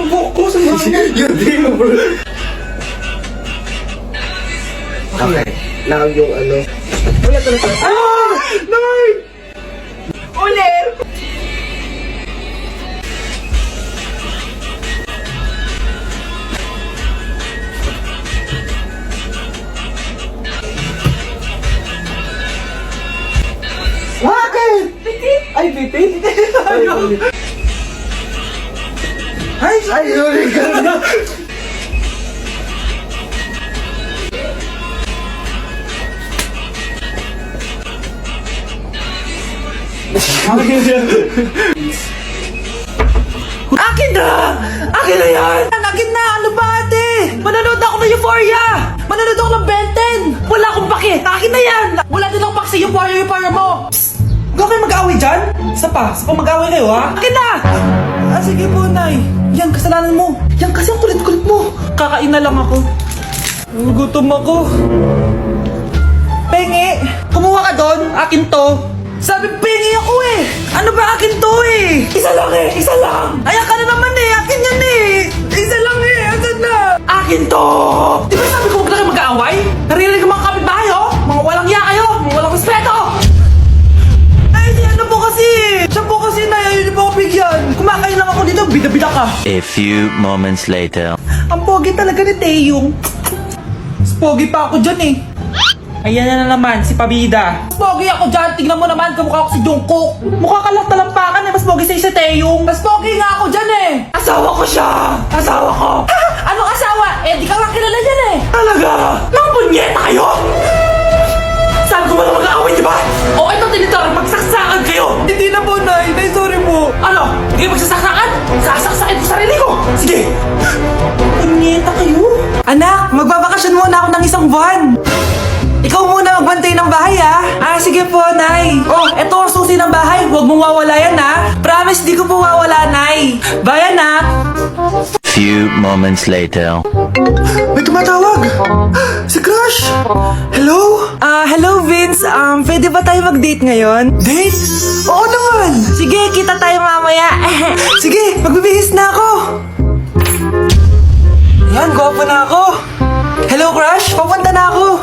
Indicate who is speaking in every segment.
Speaker 1: buhok ko sa mga.
Speaker 2: Yun din mo, bro. Okay. Now yung ano. Ulit.
Speaker 1: Ah! Nay!
Speaker 2: Ulit!
Speaker 1: Bakit? Ay, bitit? Ay,
Speaker 2: sorry ka na.
Speaker 1: Akin na! Akin na yan! Akin na! Ano ba ate? Manonood ako ng Euphoria! Manonood ako ng Ben 10! Wala akong pake! Akin na yan! Wala din akong pake sa Euphoria mo! Psst! Huwag kayo mag-away dyan? Isa pa mag-away kayo ha? Akin na! Sige po, Nay. Yan, kasalanan mo. Yan kasi ang kulit-kulit mo. Kakain na lang ako. Gutom ako. Pengi! Kumuha ka doon! Akin to! Sabi, pengi ako eh! Ano ba akin to eh? Isa lang eh! Isa lang! Ayan ka na naman eh! Akin yan eh! Isa lang eh! Asan na? Akin to! Di ba sabi ko huwag lang kayo mag-aaway? Naririnig ang mga kapitbahay oh! Mga walang iya kayo! Mga walang respeto! Ay, di ano po kasi! Siya po kasi na ayaw niyo po ako bigyan! Kumakain lang ako dito, bida-bida ka!
Speaker 3: A few moments later.
Speaker 1: Ang pogi talaga ni Taeyong. Mas pogi pa ako dyan eh. Ayan na naman, si Pabida. Mas pogi ako dyan, tignan mo naman, kamukha ko si Jungkook. Mukha ka lang talampakan eh, mas pogi sa'yo si Taeyong. Mas pogi nga ako dyan eh. Asawa ko siya! Asawa ko! Ha? Anong asawa? Eh, di ka lang kilala dyan eh. Talaga? Mga punyeta kayo? Sabi ko wala mag-aaway, di ba? O ito, tinitor, magsaksakan kayo! Hindi na po, Nay. Nay, sorry po. Ano? Hindi kayo magsasaksakan? Sasaksakin ko sarili ko! Sige! Punyeta kayo? Anak, magbabakasyon muna ako ng isang buwan. Ikaw muna magbantay ng bahay, ha? Sige po, Nay. Oh, eto ang susi ng bahay. Huwag mong wawala yan, ha? Promise, di ko po wawala, Nay. Bye, anak.
Speaker 3: Few moments later.
Speaker 1: May tumatawag. Si Crush. Hello? Hello, Vince. Pwede ba tayo mag-date ngayon? Date? Oo naman. Sige, kita tayo mamaya. Sige, magbibihis na ako. Yan, gwapo na ako. Hello, Crush. Papunta na ako.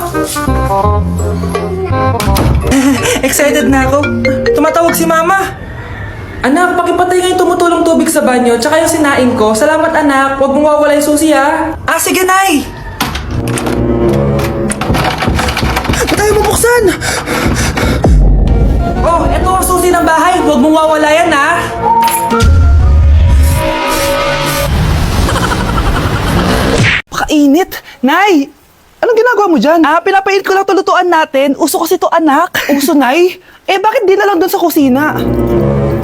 Speaker 1: Excited na ako. Tumatawag si Mama. Anak, pakipatay nga yung tumutulong tubig sa banyo, tsaka yung sinaing ko. Salamat, anak. Huwag mong wawala yung susi, ha? Sige, Nay. Ba't tayo mabuksan? Oh, eto ang susi ng bahay. Huwag mong wawala yan, ha? Pakainit. Nay, anong ginagawa mo dyan? Pinapainit ko lang to lutuan natin. Uso kasi to, anak. Uso, Nay? Bakit di na lang doon sa kusina?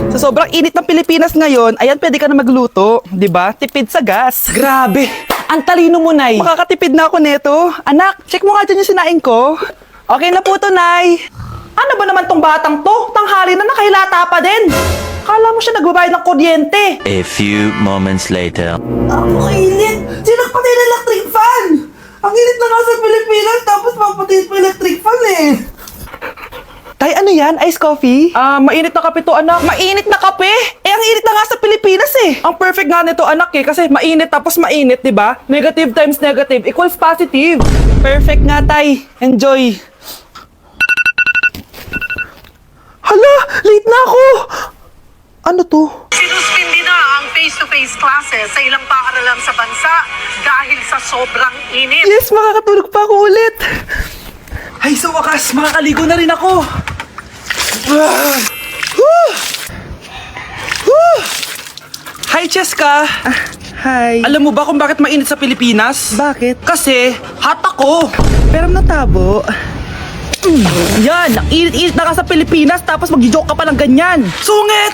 Speaker 1: Sa sobrang init ng Pilipinas ngayon, ayan, pwede ka na magluto. Di ba? Tipid sa gas. Grabe. Ang talino mo, Nay. Makakatipid na ako neto. Anak, check mo nga dyan yung sinaing ko. Okay na po to, Nay. Ano ba naman tong batang to? Tanghali na nakahilata pa din. Kala mo siya nagbabayad ng kuryente.
Speaker 3: A few moments later.
Speaker 1: Ang kainit. Sinakpatay na electric fan. Ang init na nga sa Pilipinas, tapos papatay pa electric fan eh. Tay, ano yan? Ice coffee? Mainit na kape to, anak. Mainit na kape? Ang init na nga sa Pilipinas eh. Ang perfect nga nito, anak eh. Kasi mainit tapos mainit, di ba? Negative times negative equals positive. Perfect nga, Tay. Enjoy. Hala, late na ako. Ano to?
Speaker 4: Sinuspindi na ang face-to-face classes sa ilang paaralan sa bansa dahil sa sobrang init.
Speaker 1: Yes, makakatulog pa ako ulit. Ay, sa wakas, makakaligo na rin ako. Hi, Cheska. Hi. Alam mo ba kung bakit mainit sa Pilipinas? Bakit? Kasi, hot ako. Pero natabo. Yan, ang init-init na ka sa Pilipinas tapos mag-joke ka pa ng ganyan. Sungit!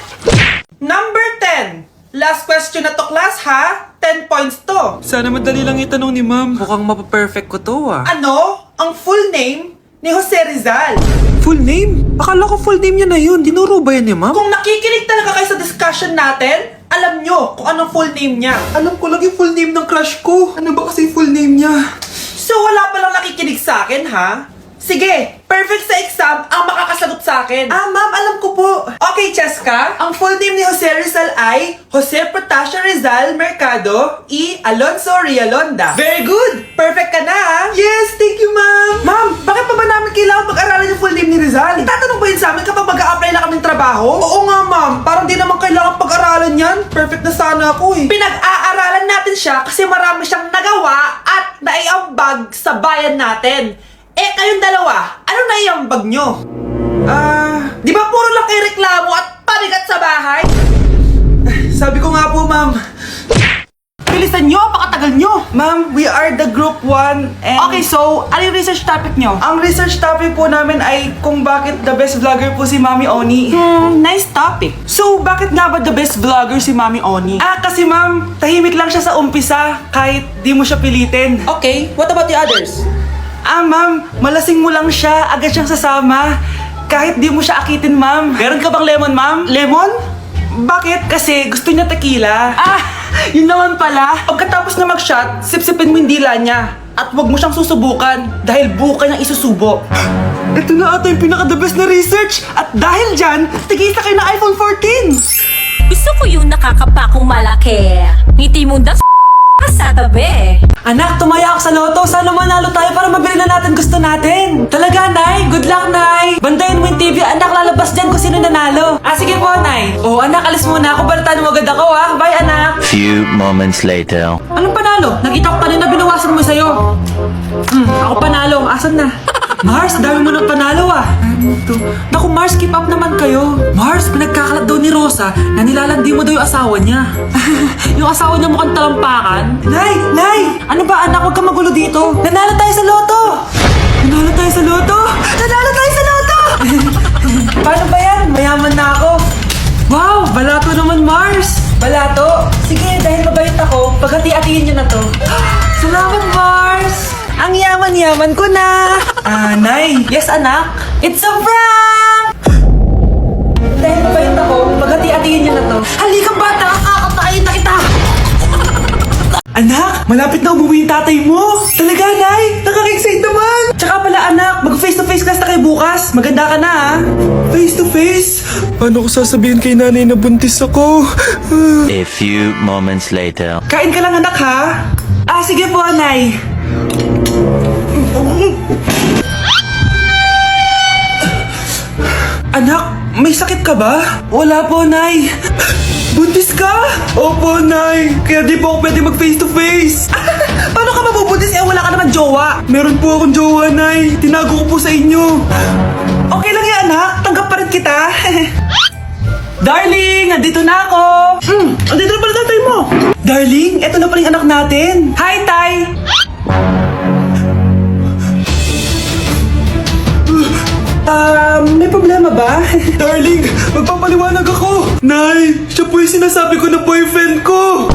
Speaker 1: Number 10. Last question na to, class, ha? 10 points to.
Speaker 5: Sana madali lang itanong ni ma'am. Mukhang mapaperfect ko to
Speaker 1: Ano ang full name ni Jose Rizal?
Speaker 5: Full name? Akala ko full name niya na yun. Dinuro ba yan ni ma'am?
Speaker 1: Kung nakikinig talaga kayo sa discussion natin, alam nyo kung anong full name niya.
Speaker 5: Alam ko lang yung full name ng crush ko. Ano ba kasi full name niya?
Speaker 1: So wala palang nakikinig sa akin, ha? Sige, perfect sa exam ang makakasagot sa akin. Ah, ma'am, alam ko po. Okay, Cheska. Ang full name ni Jose Rizal ay Jose Protasio Rizal Mercado E. Alonso Rialonda. Very good! Perfect ka na, ah. Yes, thank you, ma'am. Ma'am, bakit pa ba namin kailangan pag-aralan yung full name ni Rizal? Itatanong ba yun sa amin kapag mag-a-apply na kaming trabaho? Oo nga, ma'am. Parang di naman kailangan pag-aralan yan. Perfect na sana ako eh. Pinag-aaralan natin siya kasi marami siyang nagawa at naiambag sa bayan natin. Eh, kayong dalawa, ano naiambag nyo? Di ba puro lang kayo reklamo at pabigat sa bahay? Sabi ko nga po, ma'am. Bilisan nyo, pakatagal nyo. Ma'am, we are the group 1 and... Okay, so, ano yung research topic nyo? Ang research topic po namin ay kung bakit the best vlogger po si Mami Oni. Nice topic. So, bakit nga ba the best vlogger si Mami Oni? Kasi ma'am, tahimik lang siya sa umpisa kahit di mo siya pilitin. Okay, what about the others? Ma'am, malasing mo lang siya, agad siyang sasama. Kahit di mo siya akitin, ma'am. Meron ka bang lemon, ma'am? Lemon? Bakit? Kasi gusto niya tequila. Yun naman pala. Pagkatapos na mag-shot, sipsipin mo yung dila niya. At huwag mo siyang susubukan dahil buka niyang isusubo. Ito na ata yung pinaka-the best na research. At dahil dyan, tigisa kayo ng iPhone 14.
Speaker 6: Gusto ko yung nakakapakong malaki. Ngiti mo sa tabi.
Speaker 1: Anak, tumaya ako sa loto. Sana manalo tayo para mabili na natin gusto natin. Talaga, Nay? Good luck, Nay. Bandayan mo yung TV. Anak, lalabas dyan kung sino nanalo. Sige po, Nay. Anak, alis muna ako. Balitaan mo agad ako, ha? Bye, anak.
Speaker 3: Few moments later.
Speaker 1: Anong panalo? Nakita ko kanina binawasan mo sa'yo. Ako panalo. Asan na? Mars, dami mo ng panalo, Naku, Mars, keep up naman kayo. Mars, pinagkakalat daw ni Rosa na nilalandi mo daw yung asawa niya. Yung asawa niya mukhang talampakan. Nay! Ano ba, anak? Huwag ka magulo dito. Nanalo tayo sa loto! Nanalo tayo sa loto! Nanalo tayo sa loto! Paano ba yan? Mayaman na ako. Wow, balato naman, Mars. Balato? Sige, dahil mabait ako, paghati-hatiin niyo na to. Salamat, Mars! Ang yaman-yaman ko na! Nay! Yes, anak? It's a prank! Dahil mabait ako, paghati-hatiin niyo na to. Halika, bata! Kakatayin na kita! Anak, malapit na umuwi yung tatay mo! Talaga, Nay! Nakaka-excite naman! Tsaka pala, anak, mag-face-to-face class na kayo bukas. Maganda ka na, ha? Face-to-face?
Speaker 5: Paano ko sasabihin kay nanay na buntis ako?
Speaker 3: A few moments later.
Speaker 1: Kain ka lang, anak, ha? Sige po, Nay. Anak, may sakit ka ba? Wala po, Nay. Buntis ka? Opo, Nay. Kaya di po ako pwede mag face to face. Paano ka mabubuntis wala ka naman jowa? Meron po akong jowa, Nay. Tinago ko po sa inyo. Okay lang yan, anak. Tanggap pa rin kita. Darling, nandito na ako. Andito na pala tatay mo. Darling, eto na pala yung anak natin. Hi, Tay. May problema ba? Darling, magpapaliwanag ako. Nay, siya po yung sinasabi ko na boyfriend ko.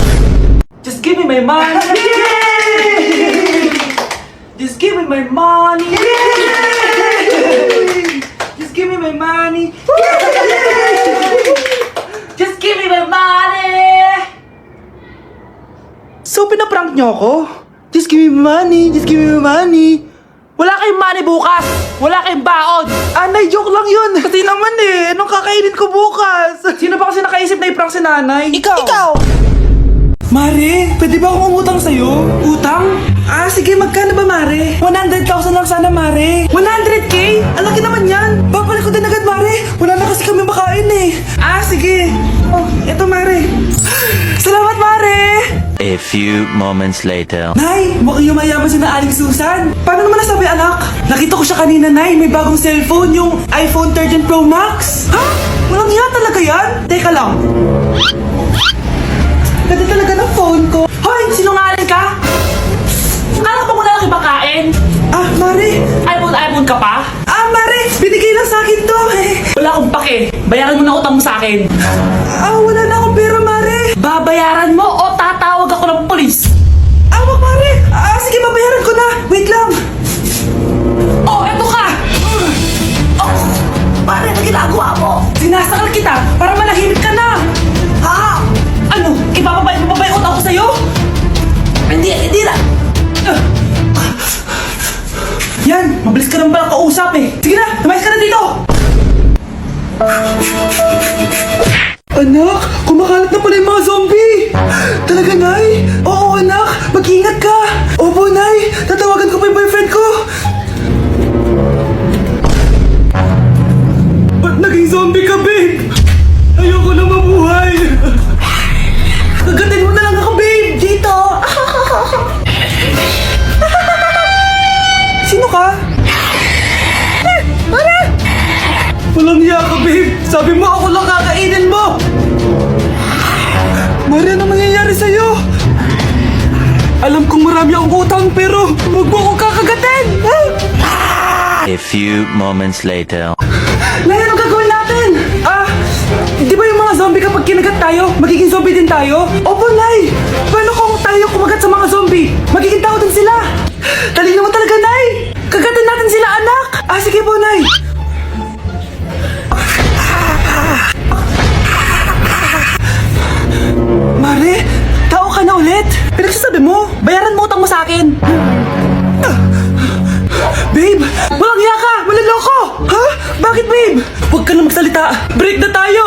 Speaker 1: Just give me my money. Just give me my money. Just give me my money. Just give me my money. So, pinaprank niyo ako? Just give me money. Just give me money. Wala kayong money bukas! Wala kayong baon! Nay, joke lang yun! Kasi naman anong kakainin ko bukas? Sino ba kasi nakaisip na i-prank si nanay? Ikaw! Mare, pwede ba akong umutang sa'yo? Utang? Sige, magkano ba, Mare? 100,000 lang sana, Mare. 100K? Ang laki naman yan! Babalik ko din agad, Mare. Wala na kasi kami makain sige. Eto, Mare. Salamat, Mare!
Speaker 3: A few moments later.
Speaker 1: Nay, mukhang yumayaman si na Aling Susan. Paano naman nasabi, anak? Nakita ko siya kanina, Nay. May bagong cellphone, yung iPhone 13 Pro Max. Walang hiya talaga yan? Teka lang. Ganda talaga ng phone ko. Hoy, sinungaling ka? Akala ba mo na lang ibakain? Mare. iPhone ka pa? Mare, binigay lang sa akin to. Wala akong pake. Bayaran mo na utang mo sa akin. Wala na akong pera, Mare. Babayaran mo o tatawag ako ng polis? Wag, Mare. Sige, babayaran ko na. Wait lang. Eto ka. Mare, ano ginagawa mo? Sinasakal kita para manahimik ka na. Ano? Ibababay utang ko sa'yo? Hindi na. Yan, mabilis ka nang pala kausap.
Speaker 5: Alam kong marami akong utang pero huwag mo akong kakagatin!
Speaker 3: A few moments later.
Speaker 5: Nay, ano gagawin natin? Di ba yung mga zombie kapag kinagat tayo, magiging zombie din tayo? Opo, Nay! Paano kung tayo kumagat sa mga zombie? Magiging tao din sila! Talino mo talaga, Nay! Kagatin natin sila, anak! Sige po, Nay! Mare, tao ka na ulit? Pinagsasabi mo, bayaran mo utang mo sa akin. Babe, walang hiya ka! Maliloko! Ha? Bakit, babe? Huwag ka na magsalita. Break na tayo!